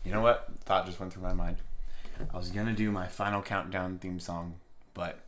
You know what? Thought just went through my mind. I was gonna do my final countdown theme song, but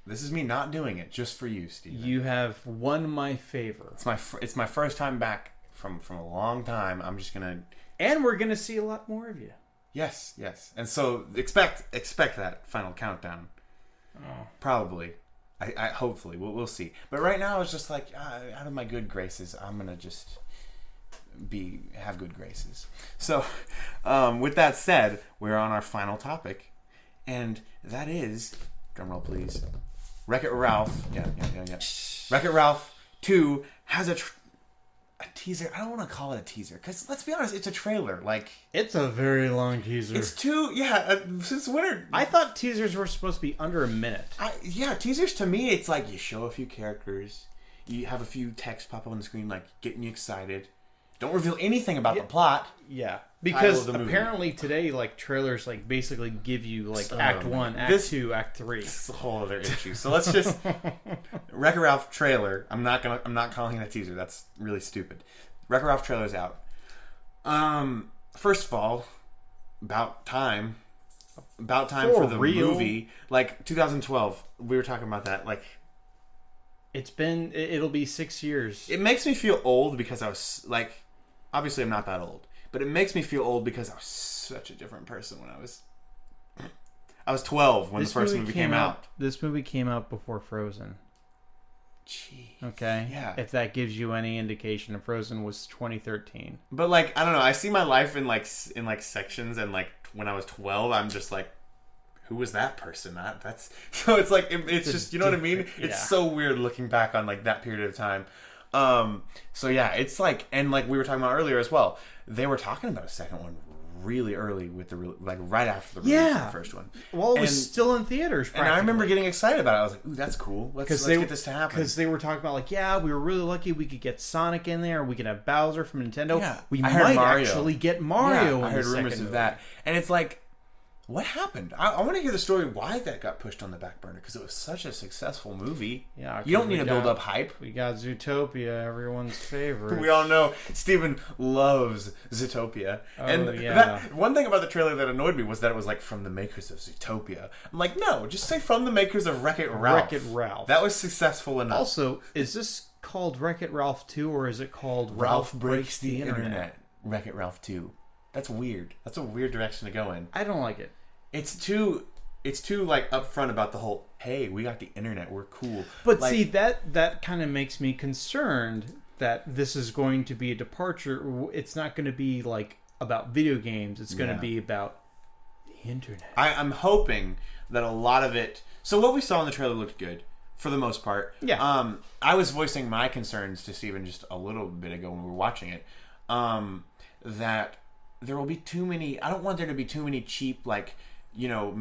this is me not doing it just for you, Steven. You have won my favor. It's my first time back from a long time. I'm just gonna. And we're gonna see a lot more of you. Yes. And so expect that final countdown. Oh. Probably. I hopefully we'll see. But right now it's just like out of my good graces, I'm gonna just have good graces. So with that said, we're on our final topic, and that is, drumroll please, Wreck-It Ralph. Yeah. Wreck-It Ralph 2 has a teaser. I don't want to call it a teaser because let's be honest, it's a trailer. Like, it's a very long teaser. It's since winter. I thought teasers were supposed to be under a minute. Teasers to me, it's like you show a few characters, you have a few text pop up on the screen, like getting you excited. Don't reveal anything about the plot. Yeah, because apparently today, like, trailers like basically give you like Act 1, Act 2, Act 3. This is a whole other issue. So let's just Wreck-It Ralph trailer. I'm not calling it a teaser. That's really stupid. Wreck-It Ralph trailer's out. First of all, about time for the movie. Like 2012, we were talking about that. Like, it'll be 6 years. It makes me feel old because I was like, obviously I'm not that old, but it makes me feel old because I was such a different person when I was 12 when the first movie came out. This movie came out before Frozen. Jeez. Okay. Yeah. If that gives you any indication, Frozen was 2013. But like, I don't know. I see my life in sections, and like when I was 12, I'm just like, who was that person? That's so. It's like it's just, you know what I mean. It's so weird looking back on like that period of time. So yeah, it's like, and like we were talking about earlier as well. They were talking about a second one really early with right after the release of the first one. Well, it was still in theaters. And I remember getting excited about it. I was like, "Ooh, that's cool. Let's get this to happen." Because they were talking about like, we were really lucky we could get Sonic in there. We could have Bowser from Nintendo. Yeah, we might actually get Mario. I heard rumors of that, and it's like, what happened? I want to hear the story why that got pushed on the back burner, because it was such a successful movie. Yeah, you don't need to build up hype. We got Zootopia, everyone's favorite. We all know Steven loves Zootopia. One thing about the trailer that annoyed me was that it was like, from the makers of Zootopia. I'm like, no, just say from the makers of Wreck-It Ralph. Wreck-It Ralph. That was successful enough. Also, is this called Wreck-It Ralph 2 or is it called Ralph Breaks the Internet? Wreck-It Ralph 2. That's weird. That's a weird direction to go in. I don't like it. It's too like upfront about the whole, hey, we got the internet, we're cool. But like, see, that kind of makes me concerned that this is going to be a departure. It's not going to be like about video games. It's going to be about the internet. I'm hoping that a lot of it. So what we saw in the trailer looked good for the most part. Yeah. I was voicing my concerns to Steven just a little bit ago when we were watching it. That there will be too many. I don't want there to be too many cheap, like, you know,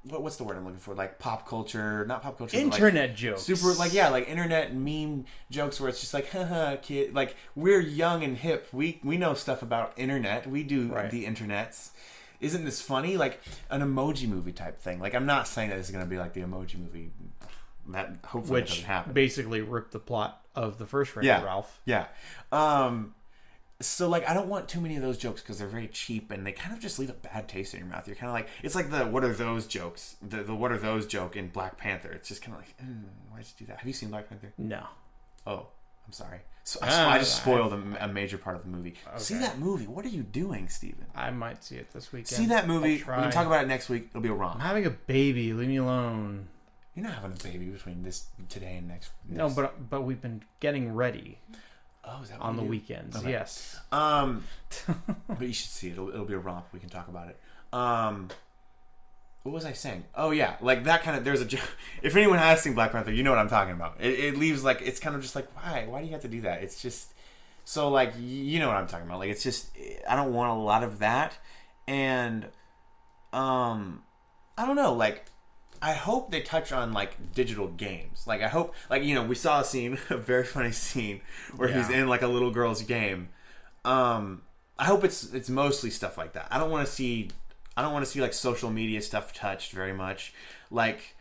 what's the word I'm looking for? Like pop culture, not pop culture. Internet like jokes. Super, like, like internet meme jokes where it's just like, haha, kid. Like, we're young and hip. We know stuff about internet. We do the internets. Isn't this funny? Like an Emoji movie type thing. Like, I'm not saying that this is going to be like the Emoji movie. That hopefully doesn't happen. Which basically ripped the plot of the first Wreck-It Ralph. Yeah. So, like, I don't want too many of those jokes because they're very cheap and they kind of just leave a bad taste in your mouth. You're kind of like, it's like the what are those jokes? The what are those joke in Black Panther. It's just kind of like, why'd you do that? Have you seen Black Panther? No. Oh, I'm sorry. So I just spoiled a major part of the movie. Okay. See that movie. What are you doing, Steven? I might see it this weekend. See that movie. We can talk about it next week. It'll be a romp. I'm having a baby. Leave me alone. You're not having a baby between today and next. No, but we've been getting ready. Oh, is that on the weekends? Okay. Yes. But you should see it. It'll be a romp. We can talk about it. What was I saying? Oh yeah, like that kind of. There's a joke. If anyone has seen Black Panther, you know what I'm talking about. It leaves like, it's kind of just like, why? Why do you have to do that? It's just so, like, you know what I'm talking about. Like, it's just, I don't want a lot of that, and I don't know. Like, I hope they touch on like digital games. Like, I hope, like, you know, we saw a very funny scene where he's in like a little girl's game. I hope it's mostly stuff like that. I don't want to see like social media stuff touched very much. Like,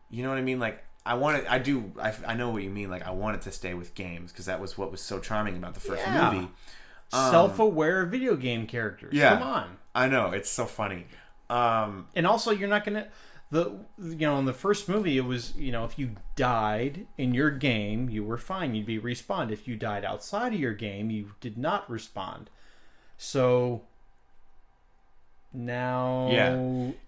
you know what I mean? Like, I know what you mean. Like, I want it to stay with games because that was what was so charming about the first movie. self-aware video game characters. Yeah. Come on. I know, it's so funny. And also, you're not gonna in the first movie, it was if you died in your game, you were fine. You'd be respawned. If you died outside of your game, you did not respond. So now,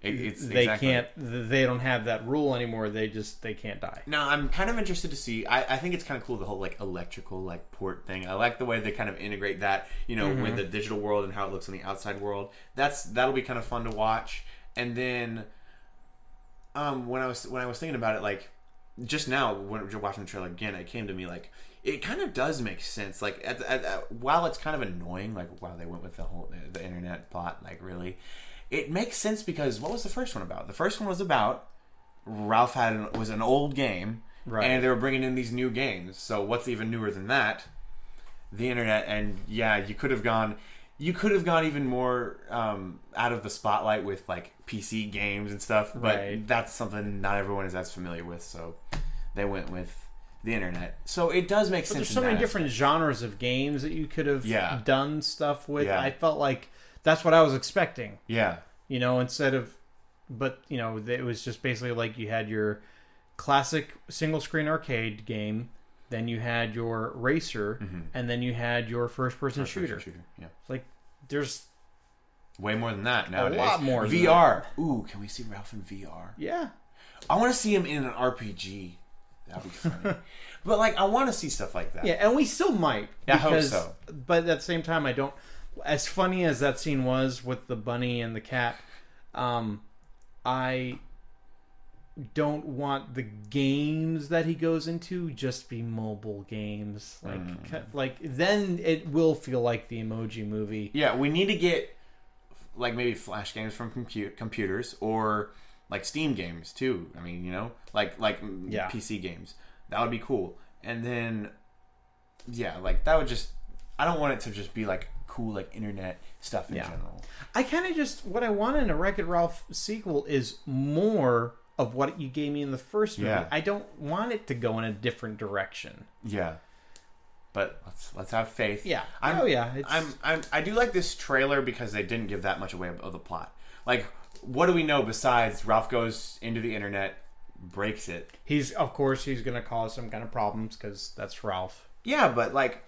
they can't. They don't have that rule anymore. They can't die. Now, I'm kind of interested to see. I think it's kind of cool, the whole like electrical like port thing. I like the way they kind of integrate that, with the digital world and how it looks on the outside world. That'll be kind of fun to watch. And then, when I was thinking about it, like just now when you're watching the trailer again, it came to me like it kind of does make sense. Like while it's kind of annoying, like wow, they went with the internet plot, like really, it makes sense because what was the first one about? The first one was about Ralph was an old game, right? And they were bringing in these new games. So what's even newer than that? The internet. And yeah, you could have gone even more out of the spotlight with like PC games and stuff, but that's something not everyone is as familiar with, so they went with the internet. So it does make sense. There's so many different genres of games that you could have done stuff with. Yeah. I felt like that's what I was expecting. Yeah. Instead of, but it was just basically like you had your classic single screen arcade game, then you had your racer, and then you had your first person shooter. Yeah. Like there's way more than that nowadays. A lot more. VR. Ooh, can we see Ralph in VR? Yeah. I want to see him in an RPG. That'd be funny. But like, I want to see stuff like that. Yeah, and we still might. I hope so. But at the same time, I don't. As funny as that scene was with the bunny and the cat, I don't want the games that he goes into just be mobile games. Like then it will feel like the Emoji Movie. Yeah, we need to get like maybe flash games from computers or like Steam games too. I mean, like PC games. That would be cool. And then like that would just. I don't want it to just be like cool like internet stuff in general. I kind of just what I want in a Wreck-It Ralph sequel is more of what you gave me in the first movie. Yeah. I don't want it to go in a different direction. Yeah. But let's have faith. Yeah. I do like this trailer because they didn't give that much away of the plot. Like, what do we know besides Ralph goes into the internet, breaks it? He's gonna cause some kind of problems because that's Ralph. Yeah, but like,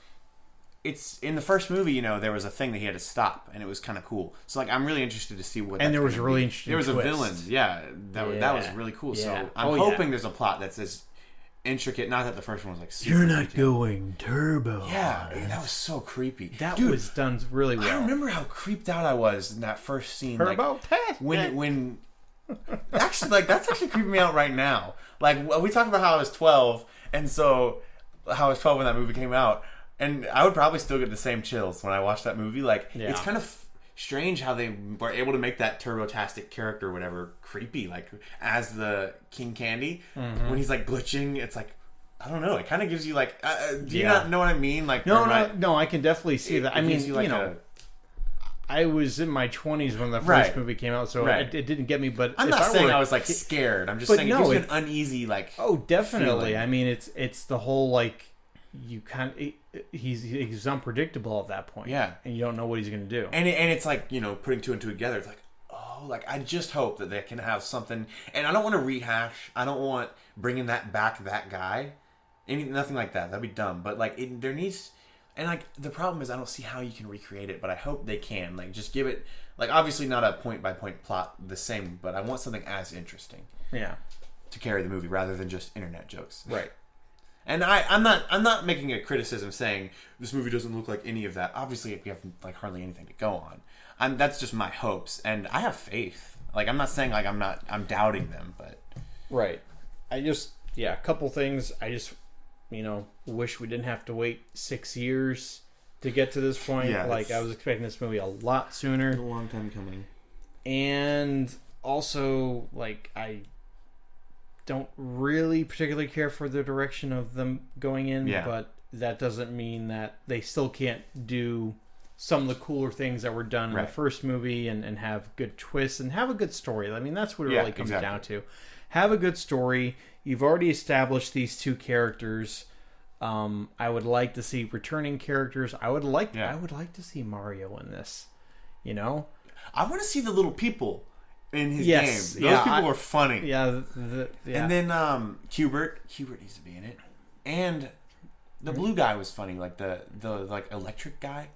it's in the first movie. There was a thing that he had to stop, and it was kind of cool. So like, I'm really interested to see what. And there was a really interesting. There was twist. a villain. Yeah, that was really cool. Yeah. So I'm hoping there's a plot that's as intricate. Not that the first one was like. Super You're not going turbo. Yeah, that was so creepy. That was done really well. I remember how creeped out I was in that first scene. Turbo test. When actually, like that's actually creeping me out right now. Like we talked about how I was 12, and so how I was 12 when that movie came out. And I would probably still get the same chills when I watched that movie. Like, it's kind of strange how they were able to make that turbo-tastic character, or whatever, creepy. Like, as the King Candy, when he's, like, glitching, it's like, I don't know. It kind of gives you, like, do you not know what I mean? Like, no, I can definitely see that. I mean, I was in my 20s when the first movie came out, so it didn't get me. But I'm not saying I was, like, scared. I'm just saying it gives you an uneasy, like, oh, definitely. feeling. I mean, it's the whole, like, you kind of... He's unpredictable at that point. Yeah. And you don't know what he's going to do. And it's like, putting two and two together. It's like, oh, like, I just hope that they can have something. And I don't want to rehash. I don't want bringing that guy. Nothing like that. That'd be dumb. But, like, there needs... And, like, the problem is I don't see how you can recreate it. But I hope they can. Like, just give it... Like, obviously not a point-by-point plot the same. But I want something as interesting. Yeah. To carry the movie rather than just internet jokes. Right. And I'm not making a criticism saying this movie doesn't look like any of that. Obviously, we have like hardly anything to go on. That's just my hopes, and I have faith. Like I'm not saying like I'm doubting them, but right. A couple things. I just wish we didn't have to wait 6 years to get to this point. Yeah, like I was expecting this movie a lot sooner. It's a long time coming. And also, like I don't really particularly care for the direction of them going in, but that doesn't mean that they still can't do some of the cooler things that were done in the first movie and have good twists and have a good story. I mean, that's what it really comes down to. Have a good story. You've already established these two characters. I would like to see returning characters. I would like Yeah. to see Mario in this. You know, I want to see the little people in his Yes, game. Those people are funny. yeah. And then Hubert needs to be in it, and the blue guy was funny, like the like electric guy.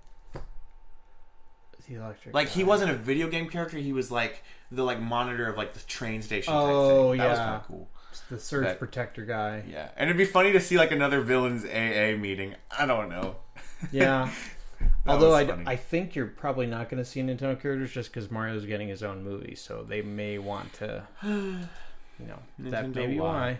The electric. Like guy. he wasn't a video game character. He was like the like monitor of like the train station. Oh, type thing. That was yeah. kind of cool. The surge But- protector guy. Yeah, and it'd be funny to see like another villains AA meeting. I don't know. Yeah. That Although was funny. I think you're probably not going to see Nintendo characters just because Mario's getting his own movie, so they may want to, that Nintendo, may be why? why.